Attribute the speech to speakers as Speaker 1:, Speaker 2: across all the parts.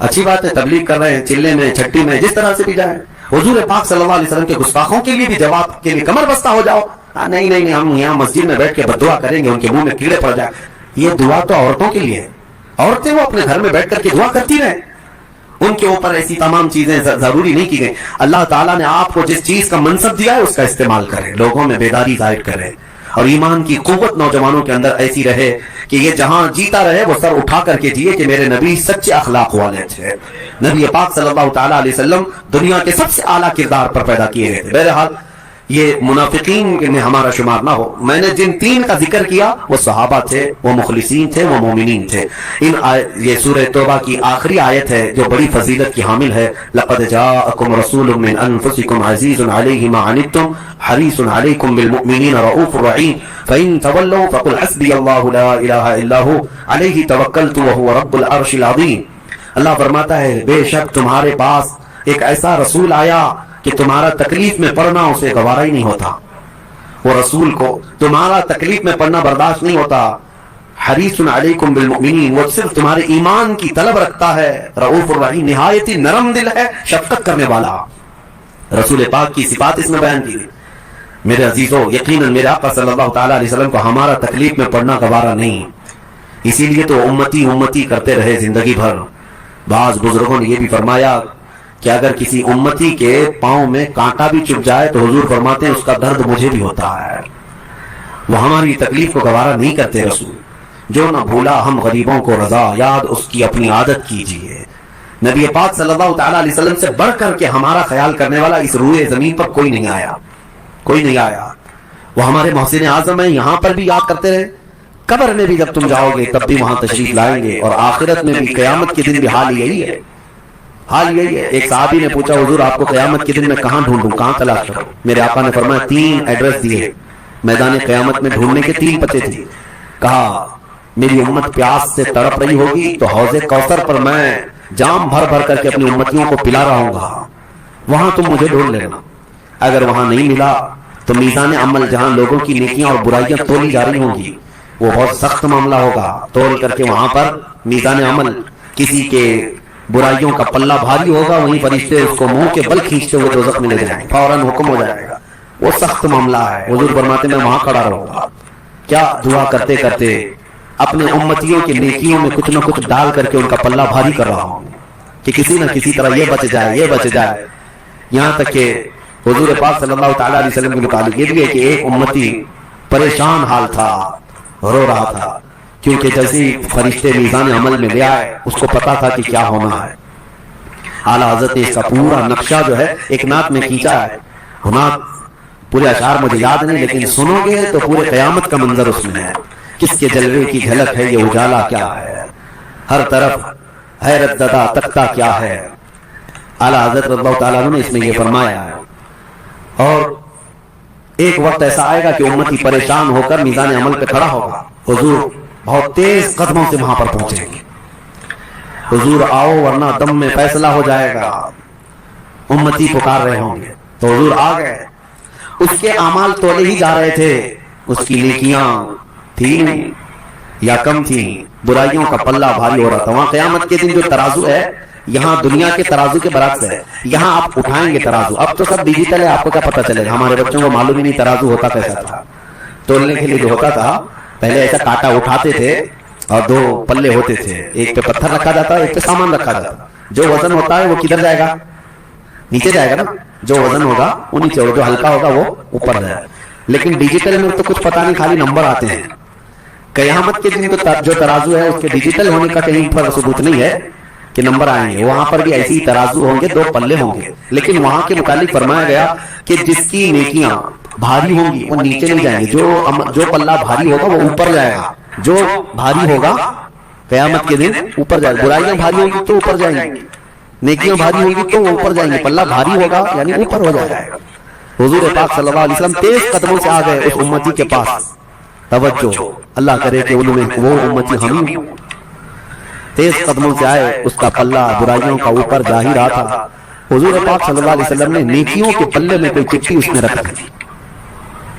Speaker 1: اچھی بات ہے، تبلیغ کر رہے ہیں، چلے میں چھٹی میں جس طرح سے بھی جائیں، حضور پاک صلی اللہ علیہ وسلم کے گستاخوں کے لیے بھی جواب کے لیے کمر بستہ ہو جاؤ، نہیں ہم یہاں مسجد میں بیٹھ کے بددعا کریں گے، ان کے منہ میں کیڑے پڑ جائیں. یہ دعا تو عورتوں کے لیے ہے، عورتیں وہ اپنے گھر میں بیٹھ کر کے دعا کرتی رہیں، ان کے اوپر ایسی تمام چیزیں ضروری نہیں کی گئیں. اللہ تعالیٰ نے آپ کو جس چیز کا منصب دیا ہے اس کا استعمال کریں، لوگوں میں بیداری ظاہر کریں، اور ایمان کی قوت نوجوانوں کے اندر ایسی رہے کہ یہ جہاں جیتا رہے وہ سر اٹھا کر کے جیے کہ میرے نبی سچے اخلاق والے تھے. نبی پاک صلی اللہ تعالیٰ علیہ وسلم دنیا کے سب سے اعلیٰ کردار پر پیدا کیے گئے تھے. بہرحال یہ منافقین میں ہمارا شمار نہ ہو. میں نے جن تین کا ذکر کیا وہ صحابہ تھے، وہ مخلصین تھے، وہ مومنین تھے. یہ سورہ توبہ کی آخری آیت ہے جو بڑی فضیلت کی حامل ہے. لقد جاءکم رسول من انفسکم عزیز علیہ ما عنتم حریص علیکم بالمؤمنین رؤوف رحیم فإن تولوا فقل حسبی اللہ لا الہ الا ہو علیہ توکلت وہو رب العرش العظیم. اللہ فرماتا ہے بے شک تمہارے پاس ایک ایسا رسول آیا کہ تمہارا تکلیف میں پڑنا اسے گوارا ہی نہیں ہوتا، وہ رسول کو تمہارا تکلیف میں پڑنا برداشت نہیں ہوتا. حریص علیکم بالمؤمنین، وہ صرف تمہارے ایمان کی طلب رکھتا ہے. رؤوف الرحیم، نہایت ہی نرم دل ہے، شفقت کرنے والا. رسول پاک کی صفات اس میں بیان کی. میرے عزیزو، یقیناً میرے آقا صلی اللہ تعالیٰ علیہ وسلم کو ہمارا تکلیف میں پڑنا گوارا نہیں، اسی لیے تو امتی امتی کرتے رہے زندگی بھر. بعض بزرگوں نے یہ بھی فرمایا کہ اگر کسی امتی کے پاؤں میں کانٹا بھی چپ جائے تو حضور فرماتے ہیں اس کا درد مجھے بھی ہوتا ہے. وہ ہماری تکلیف کو گوارا نہیں کرتے. رسول جو نہ بھولا ہم غریبوں کو رضا، یاد اس کی اپنی عادت کیجیے. نبی پاک صلی اللہ تعالیٰ علیہ وسلم سے بڑھ کر کے ہمارا خیال کرنے والا اس روئے زمین پر کوئی نہیں آیا، کوئی نہیں آیا. وہ ہمارے محسن اعظم ہیں. یہاں پر بھی یاد کرتے رہے، قبر میں بھی جب تم جاؤ گے تب بھی وہاں تشریف لائیں گے، اور آخرت میں بھی قیامت کے دن بھی حال یہی ہے، حال یہی ہے. ایک صحابی نے پوچھا حضور آپ کو قیامت کے دن میں کہاں ڈھونڈوں، کہاں تلاش کروں؟ میرے آقا نے فرمایا 3 ایڈریس دیے، میدان قیامت میں ڈھونڈنے کے 3 پتے تھے. کہا میری امت پیاس سے تڑپ رہی ہوگی تو حوض کوثر پر میں جام بھر بھر کر کے اپنی امتیوں کو پلا رہا ہوں گا، وہاں تم مجھے ڈھونڈ لینا. اگر وہاں نہیں ملا تو میزان عمل جہاں لوگوں کی نیکیاں اور برائیاں تولی جا رہی ہوں گی وہ بہت سخت معاملہ ہوگا. تول کر کے وہاں پر میزان عمل کسی کے برائیوں کا پلہ بھاری ہوگا، وہیں فرشتے اس کو منہ کے بل کھینچتے ہوئے دوزخ میں لے جائیں، فوراً حکم ہو جائے گا. وہ سخت معاملہ ہے. حضور فرماتے میں وہاں کھڑا رہوں گا، کیا دعا کرتے کرتے اپنے امتیوں کی نیکیوں میں کچھ نہ کچھ ڈال کر کے ان کا پلہ بھاری کر رہا ہوں کہ کسی نہ کسی طرح یہ بچ جائے، یہ بچ جائے. یہاں تک کہ حضور پاک صلی اللہ تعالیٰ علیہ وسلم کے متعلق یہ بھی ہے کہ ایک امتی پریشان حال تھا، رو رہا تھا، کیونکہ جیسے فرشتے میزان عمل میں لے آئے اس کو پتا تھا کہ کیا ہونا ہے. اعلیٰ حضرت نے اس کا پورا نقشہ جو ہے ایک نعت میں کھینچا ہے. نعت پورے اشعار مجھے یاد نہیں لیکن سنو گے تو پورے قیامت کا منظر اس میں ہے. کس کے جلوے کی جھلک ہے یہ اجالا کیا ہے، ہر طرف حیرت زدہ تختہ کیا ہے. اعلیٰ حضرت رضی اللہ تعالیٰ عنہ نے اس میں یہ فرمایا ہے. اور ایک وقت ایسا آئے گا کہ امتی پریشان ہو کر میزان عمل پہ کھڑا ہوگا. حضور بہت تیز قدموں سے وہاں پر پہنچیں گے. حضور آؤ ورنہ دم میں فیصلہ ہو جائے گا. امتی پکار رہے ہوں گے تو حضور آ گئے. اس کے اعمال تولے ہی جا رہے تھے، اس کی نیکیاں تھیں یا کم تھیں، برائیوں کا پلہ بھاری ہو رہا تھا. وہاں قیامت کے دن جو ترازو ہے یہاں دنیا کے ترازو کے برعکس ہے. یہاں آپ اٹھائیں گے ترازو، اب تو سب ڈیجیٹل ہے، آپ کو کیا پتہ چلے گا. ہمارے بچوں کو معلوم ہی نہیں ترازو ہوتا کیسا تھا. تولنے کے لیے جو ہوتا تھا پہلے ایسا کاٹا اٹھاتے تھے اور 2 پلے ہوتے تھے، ایک پہ پتھر رکھا جاتا ایک پہ سامان رکھا جاتا. جو وزن ہوتا ہے وہ کدھر جائے گا؟ نیچے جائے گا نا. جو وزن ہوگا وہ نیچے ہوگا، جو ہلکا ہوگا وہ اوپر جائے. لیکن ڈیجیٹل میں تو کچھ پتہ نہیں، خالی نمبر آتے ہیں. قیامت کے دن جو ترازو ہے اس کے ڈیجیٹل ہونے کا کہیں پر ثبوت نہیں ہے کہ نمبر آئیں گے. وہاں پر بھی ایسی ہی ترازو ہوں گے، 2 پلے ہوں گے. لیکن وہاں کے متعلق فرمایا گیا کہ جس کی نیکیاں بھاری ہوں گی وہ نیچے نہیں جائیں گے، جو پلہ بھاری ہوگا وہ اوپر جائے گا. جو بھاری ہوگا قیامت کے دن اوپر جائے گا. برائیاں بھاری ہوں گی تو اوپر جائیں گی، نیکیاں بھاری ہوں گی تو اوپر جائیں گے. پلہ بھاری ہوگا یعنی اوپر ہو جائے گا. حضور پاک صلی اللہ علیہ وسلم تیز قدموں سے آ گئے اس امتی کے پاس. توجہ، اللہ کرے کہ انہوں نے وہ امتی ہم ہی تیز قدموں سے آئے. اس کا پلہ برائیوں کا اوپر جا ہی رہا تھا. حضور پاک صلی اللہ علیہ وسلم نے نیکیوں کے پلے میں کوئی چٹھی اس میں رکھ دی،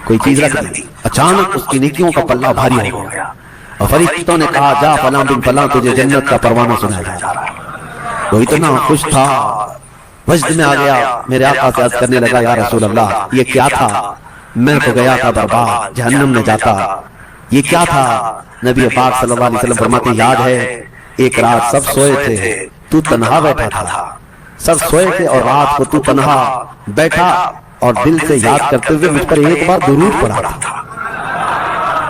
Speaker 1: کوئی چیز رکھ دی. اچانک اس کی نیکیوں کا پلہ بھاری ہو گیا اور فرشتوں نے کہا جا فلاں بن فلاں تجھے جنت کا پروانہ سنایا جا رہا ہے. وہ اتنا خوش تھا، وجد میں آ گیا، میرے آقا سے عرض کرنے لگا یا رسول اللہ یہ کیا تھا؟ میں تو گیا تھا برباد، جہنم میں جاتا، یہ کیا تھا؟ نبی پاک صلی اللہ علیہ وسلم فرماتے ہیں یاد ہے ایک رات سب سوئے تھے، تو تنہا بیٹھا تھا، سب سوئے تھے اور رات کو تو تنہا بیٹھا اور دل سے یاد کرتے ہوئے مجھ پر ایک بار درود پڑھا تھا،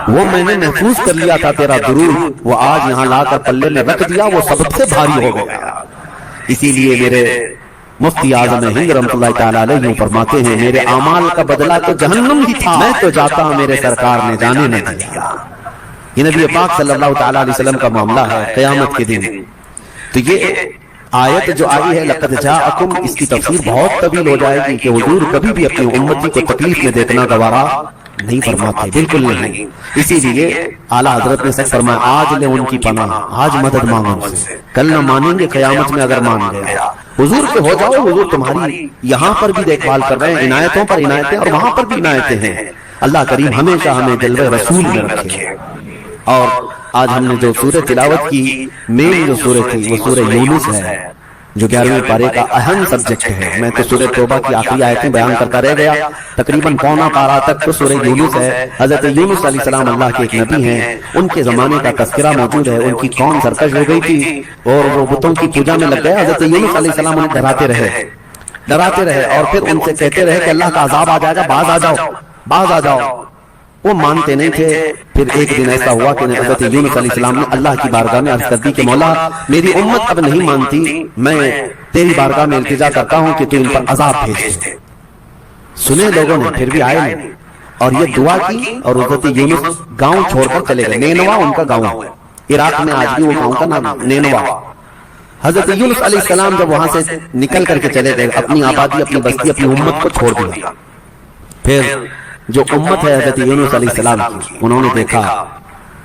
Speaker 1: وہ میں نے محفوظ کر لیا تھا تیرا درود، وہ آج یہاں لا کر پلے میں رکھ دیا، وہ سب سے بھاری ہو گیا۔ اسی لیے میرے مفتی اعظم ہند رحمۃ اللہ تعالی علیہ یوں فرماتے ہیں میرے اعمال کا بدلہ تو جہنم ہی تھا، میں تو جاتا میرے سرکار نے جانے نہ دیا۔ یہ نبی پاک صلی اللہ تعالی علیہ وسلم کا معاملہ ہے قیامت کے دن۔ تو یہ آیت جو آئی ہے لقد جاءکم، اس کی تفسیر بہت طویل ہو جائے گی کہ حضور کبھی بھی اپنی امتی کو تکلیف میں دیکھنا گوارا نہیں فرماتے، بالکل نہیں۔ اسی لیے اعلیٰ حضرت نے سچ فرمایا آج لے ان کی پناہ، آج مدد مانگو ان سے، کل نہ مانیں گے قیامت میں اگر مان گیا۔ حضور کے ہو جاؤ، حضور تمہاری یہاں پر بھی دیکھ بھال کر رہے ہیں، عنایتوں پر عنایتیں اور وہاں پر بھی عنایتیں ہیں۔ اللہ کریم ہمیشہ ہمیں جلوہ رسول میں رکھے۔ اور آج ہم نے جو سورہ تلاوت کی مین جو سورہ تھی وہ سورہ یونس ہے جو 11ویں پارے کا اہم سبجیکٹ ہے۔ میں تو سورہ توبہ کی آخری آیتیں بیان کرتا رہ گیا، تقریباً پونا پارہ تک تو سورہ یونس ہے۔ حضرت یونس علیہ السلام اللہ کے ایک نبی ہیں، ان کے زمانے کا تذکرہ موجود ہے، ان کی قوم سرکش ہو گئی تھی اور وہ بتوں کی پوجا میں لگ گئے۔ حضرت یونس علیہ السلام انہیں ڈراتے رہے اور پھر ان سے کہتے رہے کہ اللہ کا عذاب آ جائے گا، باز آ جاؤ، باز آ جاؤ۔ وہ مانتے نہیں تھے۔ پھر ایک دن ایسا ہوا کہ حضرت یونس علیہ السلام نے اللہ کی بارگاہ میں عرض کر دی کہ مولا میری امت اب نہیں مانتی، میں تیری بارگاہ میں التجا کرتا ہوں کہ تو ان پر عذاب بھیج دے۔ سنے لوگوں نے، پھر بھی آئے نہیں، اور یہ دعا کی اور حضرت یونس گاؤں چھوڑ کر چلے گئے۔ نینوا ان کا گاؤں ہے، عراق میں آج بھی وہ گاؤں کا نام نینوا۔ حضرت یونس علیہ السلام جب وہاں سے نکل کر کے چلے گئے، اپنی آبادی، اپنی بستی، اپنی امت کو چھوڑ دیا، پھر جو امت ہے حضرت یونس علیہ السلام کی، انہوں نے دیکھا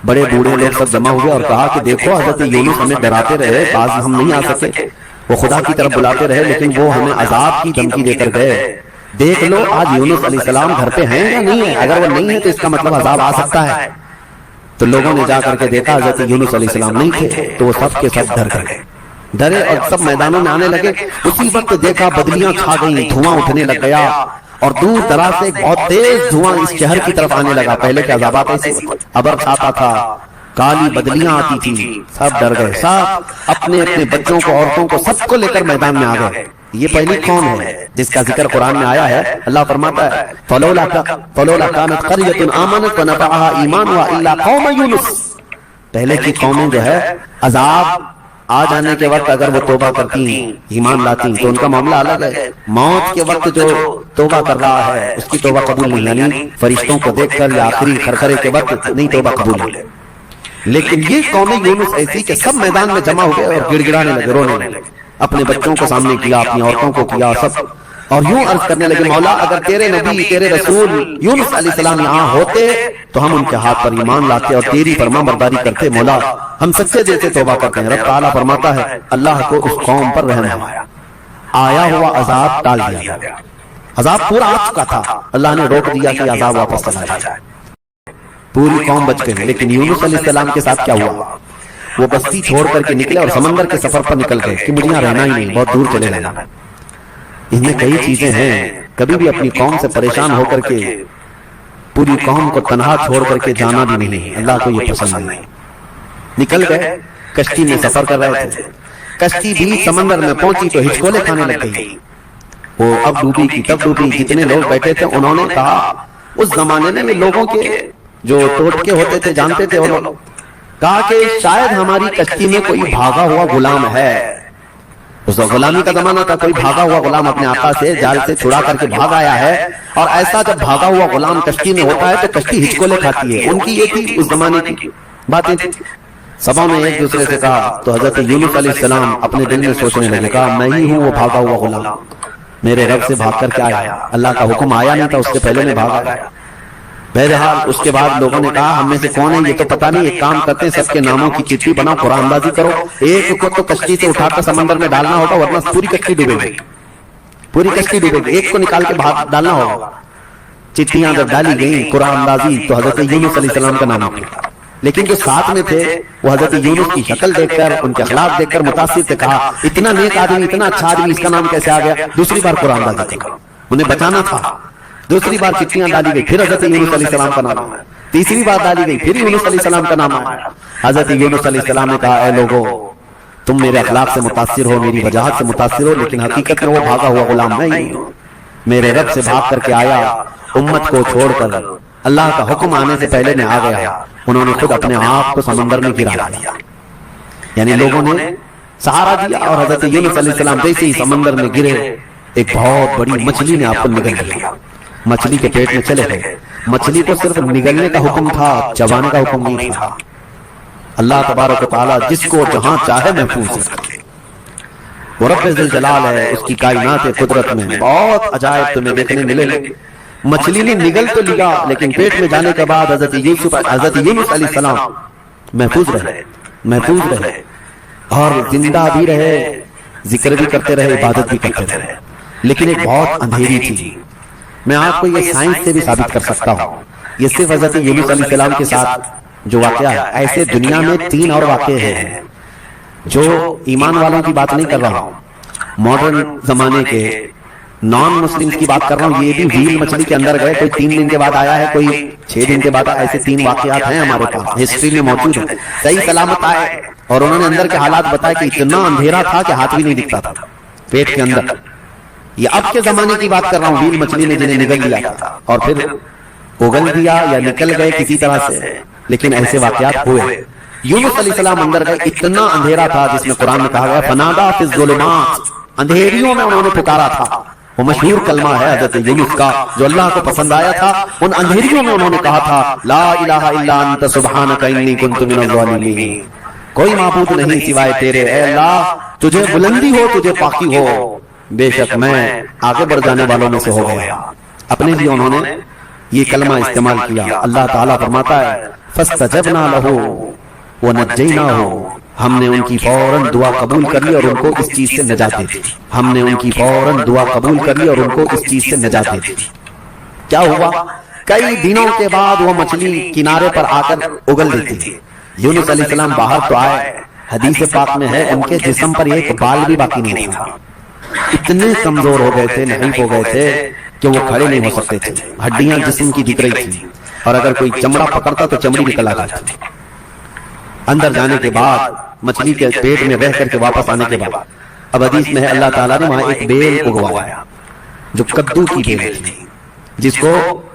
Speaker 1: بڑے بوڑھے لوگ سب جمع ہوئے اور کہا کہ دیکھو حضرت یونس ہمیں ڈراتے رہے، بعض ہم نہیں آ سکے، وہ خدا کی طرف بلاتے رہے لیکن وہ ہمیں عذاب کی دھمکی دے کر گئے، دیکھ لو آج یونس علیہ السلام گھر پہ ہیں یا نہیں ہے، اگر وہ نہیں ہے تو اس کا مطلب عذاب آ سکتا ہے۔ تو لوگوں نے جا کر کے دیکھا حضرت یونس علیہ السلام نہیں تھے، تو وہ سب کے سب ڈرے اور سب میدانوں میں آنے لگے۔ اسی وقت دیکھا بدلیاں چھا گئیں، دھواں اٹھنے لگ گیا اور دور دراز سے بہت تیز دھواں اس شہر کی طرف آنے لگا۔ پہلے کے عذابات ایسے ابر کھاتا تھا، کالی بدلیاں آتی تھی، سب ڈر گئے، سب اپنے اپنے بچوں کو، عورتوں کو، سب کو لے کر میدان میں آ گئے۔ یہ پہلی قوم ہے جس کا ذکر قرآن میں آیا ہے۔ اللہ فرماتا ہے فلولا كانت قرية آمنت فنفعها ایمانها الا قوم یونس، پہلے کی قومیں جو ہے عذاب آ جانے کے وقت اگر وہ توبہ کرتی ایمان لاتی تو ان کا معاملہ الگ ہے۔ موت کے وقت جو توبہ کر رہا ہے اس کی توبہ قبول نہیں، یعنی فرشتوں کو دیکھ کر یا آخری کھرکھرے کے وقت نہیں توبہ قبول ہے۔ لیکن یہ قوم یونس ایسی کہ سب میدان میں جمع ہو گئے اور گڑ گڑانے لگے، رونے لگے، اپنے بچوں کو سامنے کیا، اپنی عورتوں کو کیا، سب، اور یوں عرض کرنے لگے مولا اگر تیرے نبی، تیرے رسول یونس علیہ السلام یہاں ہوتے تو ہم ان کے ہاتھ پر ایمان لاتے اور تیری فرما برداری کرتے، مولا ہم سچے دل سے توبہ کرتے ہیں۔ رب تعالیٰ فرماتا ہے اللہ کو اس قوم پر رحم آیا ہوا عذاب ٹال دیا، عذاب پورا آ چکا تھا، اللہ نے روک دیا کہ عذاب واپس چلا جائے، پوری قوم بچ گئی۔ لیکن یونس علیہ السلام کے ساتھ کیا ہوا؟ وہ بستی چھوڑ کر کے نکلے اور سمندر کے سفر پر نکل گئے کہ مجھے یہاں رہنا ہی نہیں، بہت دور چلے جانا۔ ان میں کئی چیزیں ہیں، کبھی بھی اپنی قوم سے پریشان ہو کر کے پوری قوم کو تنہا چھوڑ کر کے جانا بھی نہیں، اللہ کو یہ پسند نہیں۔ نکل گئے، کشتی میں سفر کر رہے تھے، کشتی بھی سمندر میں پہنچی تو ہچکولے کھانے لگ گئی، وہ اب ڈوبی کی تب ڈوبی۔ جتنے لوگ بیٹھے تھے انہوں نے کہا، اس زمانے میں لوگوں کے جو ٹوٹکے ہوتے تھے جانتے تھے وہ لوگ، کہا کہ شاید ہماری کشتی میں کوئی بھاگا ہوا غلام ہے۔ اس وقت غلامی کا زمانہ تھا، کوئی بھاگا ہوا غلام اپنے آقا سے جال سے چھڑا کر کے بھاگ آیا ہے، اور ایسا جب بھاگا ہوا غلام کشتی میں ہوتا ہے تو کشتی ہچکولے کھاتی ہے۔ ان کی یہ تھی اس زمانے کی باتیں تھی۔ سبا میں ایک دوسرے سے کہا تو حضرت یونس علیہ السلام اپنے دل میں سوچنے لگے، کہا میں ہی ہوں وہ بھاگا ہوا غلام، میرے رب سے بھاگ کر کے آیا، اللہ کا حکم آیا نہیں تھا، اس سے پہلے میں بھاگا گیا۔ بہرحال اس کے بعد لوگوں نے کہا ہم میں سے کون ہے یہ تو پتا نہیں، ایک کام کرتے ہیں سب کے ناموں کی چٹھی بناؤ، قرآن اندازی کرو، ایک کو تو کشتی سے اٹھا کر سمندر میں ڈالنا ہوگا ورنہ پوری کشتی ڈوبے گی، پوری کشتی ڈوبے گی، ایک کو نکال کے باہر ڈالنا ہوگا۔ چٹھیاں جب ڈالی گئیں قرآن اندازی تو حضرت یونس علیہ السلام کا نام نکلا،
Speaker 2: لیکن جو ساتھ میں تھے وہ حضرت یونس کی شکل دیکھ کر ان کے اخلاق دیکھ کر متاثر سے کہا اتنا نیک آدمی اتنا اچھا آدمی اس کا نام کیسے آ گیا؟ دوسری بار قرآن ڈالا گیا، انہیں بچانا تھا، دوسری بار چٹیاں ڈالی گئی، پھر حضرت یونس علیہ السلام کا نام آیا، تیسری بار ڈالی گئی، پھر یونس علیہ السلام کا نام آیا۔ حضرت یونس علیہ السلام نے کہا اے لوگو تم میرے اخلاق سے متاثر ہو، میری وجاہت سے متاثر ہو، لیکن حقیقت میں وہ بھاگا ہوا غلام میں ہی ہوں، میرے رب سے بھاگ کر کے آیا، امت کو چھوڑ کر اللہ کا حکم آنے سے پہلے میں آ گیا۔ انہوں نے خود اپنے آپ کو سمندر میں گرا دیا، یعنی لوگوں نے سہارا دیا، اور حضرت یونس علیہ السلام جیسے ہی سمندر میں گرے ایک بہت بڑی مچھلی نے آپ کو نگل لیا، مچھلی کے پیٹ میں چلے گئے۔ مچھلی کو صرف نگلنے کا حکم تھا، چبانے کا حکم نہیں تھا۔ اللہ تبارک و تعالیٰ جس کو جہاں چاہے محفوظ رکھے، وہ رب ذوالجلال ہے، اس کی کائنات قدرت میں بہت عجائب تمہیں دیکھنے ملیں گے۔ مچھلی نے نگل تو لیا، لیکن پیٹ میں جانے کے بعد حضرت یونس علیہ السلام محفوظ رہے اور زندہ بھی رہے، ذکر بھی کرتے رہے، عبادت بھی کرتے رہے۔ لیکن ایک بہت اندھیری تھی، میں آپ کو یہ سائنس سے بھی ثابت کر سکتا ہوں، یہ صرف حضرت یونس علیہ السلام کے ساتھ جو واقعہ ہے، ایسے دنیا میں 3 اور واقعے ہیں جو ایمان والوں کی بات نہیں کر رہا ہوں، ماڈرن زمانے کے نان مسلم کی بات کر رہا ہوں۔ یہ بھی ویل مچھلی کے اندر گئے، کوئی 3 دن کے بعد آیا ہے، کوئی 6 دن کے بعد، ایسے 3 واقعات ہیں ہمارے پاس، ہسٹری میں موجود ہیں۔ صحیح سلامت آئے اور انہوں نے اندر کے حالات بتائے کہ اتنا اندھیرا تھا کہ ہاتھ بھی نہیں دکھتا تھا پیٹ کے اندر۔ یہ اب کے زمانے کی بات کر رہا ہوں، ویل مچھلی نے جنہیں نگل لیا اور پھر اگل دیا یا نکل گئے کسی طرح سے، لیکن ایسے واقعات ہوئے۔ یونس علیہ السلام اندر گئے، اتنا اندھیرا تھا جس میں قرآن میں کہا گیا فنادا فی الظلمات، اندھیریوں میں انہوں نے پکارا تھا۔ وہ مشہور کلمہ ہے حضرت یونس کا جو اللہ کو پسند آیا تھا۔ ان اندھیریوں میں انہوں نے کہا تھا لا الہ الا انت سبحانک انی کنت من الظالمین، کوئی معبود نہیں سوائے تیرے، اے اللہ تجھے بلندی ہو، تجھے پاکی ہو، بے شک میں آگے بڑھ جانے والوں میں سے ہو گیا۔ اپنے لیے انہوں نے یہ کلمہ استعمال کیا۔ اللہ تعالیٰ فرماتا ہے فاستجبنا لہ ونجیناہ، ہم نے ان کی فوراً دعا قبول کر لی اور ان کو اس چیز سے نجات دے دی۔ ہم نے ان کی فوراً دعا قبول کر لی اور ان کو اس چیز سے نجات دے دی۔ کیا ہوا؟ کئی دنوں کے بعد وہ مچھلی کنارے پر آ کر اگل دیتی تھی۔ یونس علیہ السلام باہر تو آئے، حدیث پاک میں ہے ان کے جسم پر ایک بال بھی باقی نہیں تھا، اتنے کمزور ہو گئے تھے، نحیف ہو گئے تھے کہ وہ کھڑے نہیں ہو سکتے تھے، ہڈیاں جسم کی دکھ رہی تھی، اور اگر کوئی چمڑا پکڑتا تو چمڑی نکل آتی تھی۔ اندر جانے کے بعد مچھلی کے پیٹ میں رہ کر کے واپس آنے کے بعد اب حدیث میں ہے اللہ تعالیٰ نے وہاں ایک بیل اگوایا جو کدو کی بیل تھی، جس کو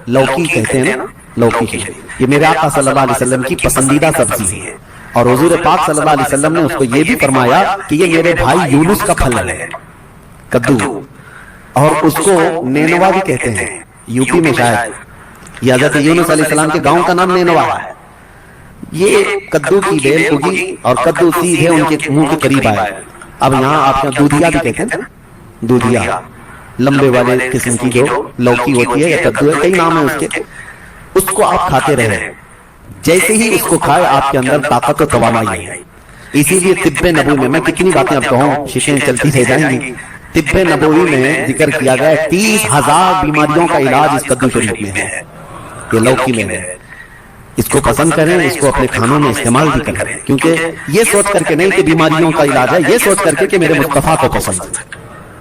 Speaker 2: لوکی کہتے ہیں نا، لوکی کی۔ یہ میرے آقا صلی اللہ علیہ وسلم کی پسندیدہ سبزی ہے، اور حضور پاک صلی اللہ علیہ وسلم نے اس کو یہ بھی فرمایا کہ یہ میرے بھائی یونس کا پھل ہے کدو، اور اس کو نینوا بھی کہتے ہیں، یو پی میں شاید، یہ حضرت یونس علیہ السلام کے گاؤں کا نام نینوا ہے۔ یہ کدو کی بیل اگی اور کدو سیدھے ان کے منہ کے قریب آیا۔ اب یہاں آپ کا دودھیا بھی کہتے ہیں، دودھیا لمبے والے قسم کی جو لوکی ہوتی ہے یا کدو ہے، کئی نام ہیں اس کے، اس کو آپ کھاتے رہے، جیسے ہی اس کو کھائے آپ کے اندر طاقت و توانائی ہے۔ اسی لیے طب نبوی میں کتنی باتیں اب کہوں، شیشیں چلتی رہ جائیں گی، طب نبوی میں ذکر کیا گیا 30,000 بیماریوں کا علاج اس کدو شریف میں ہے، یہ لوکی میں ہے۔ اس کو پسند کریں، اس کو اپنے کھانوں میں استعمال بھی کریں، کیونکہ یہ سوچ کر کے نہیں کہ بیماریوں کا علاج ہے، یہ سوچ کر کے کہ میرے مصطفیٰ کو پسند ہے،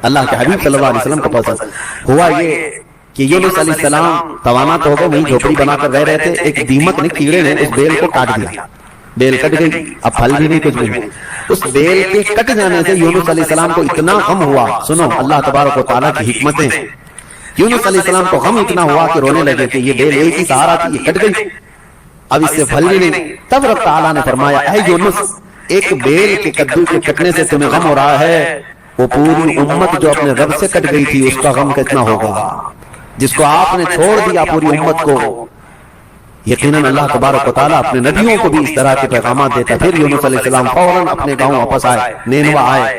Speaker 2: اللہ کے حبیب صلی اللہ علیہ وسلم کو پسند۔ ہوا یہ کہ یونس علیہ السلام توانا تو ہو گئے، وہیں جھوپڑی بنا کر رہ رہے تھے، ایک دیمک نے، کیڑے نے اس بیل کو کاٹ دیا، بیل کٹ گئی، اب پھل بھی نہیں، کچھ بھی نہیں۔ اس بیل کے کٹ جانے سے یونس علیہ السلام کو اتنا غم ہوا، سنو اللہ تبارک و تعالیٰ کی حکمتیں، یونس علیہ السلام کو غم اتنا ہوا کہ رونے لگے کہ یہ بیل ایک ہی سہارا تھی، یہ کٹ گئی، اب اس سے پھل بھی نہیں۔ تب رب تعالیٰ نے فرمایا اے یونس، ایک بیل کے کدو کے کٹنے سے تمہیں غم ہو رہا ہے، وہ پوری امت جو اپنے رب سے کٹ گئی تھی اس کا غم کتنا ہوگا، جس کو آپ نے چھوڑ دیا پوری امت کو۔ یقیناً اللہ تبارک و تعالیٰ اپنے نبیوں کو بھی اس طرح کے پیغامات دیتا۔ پھر یونس علیہ السلام فوراً اپنے گاؤں واپس آئے، نینوا آئے،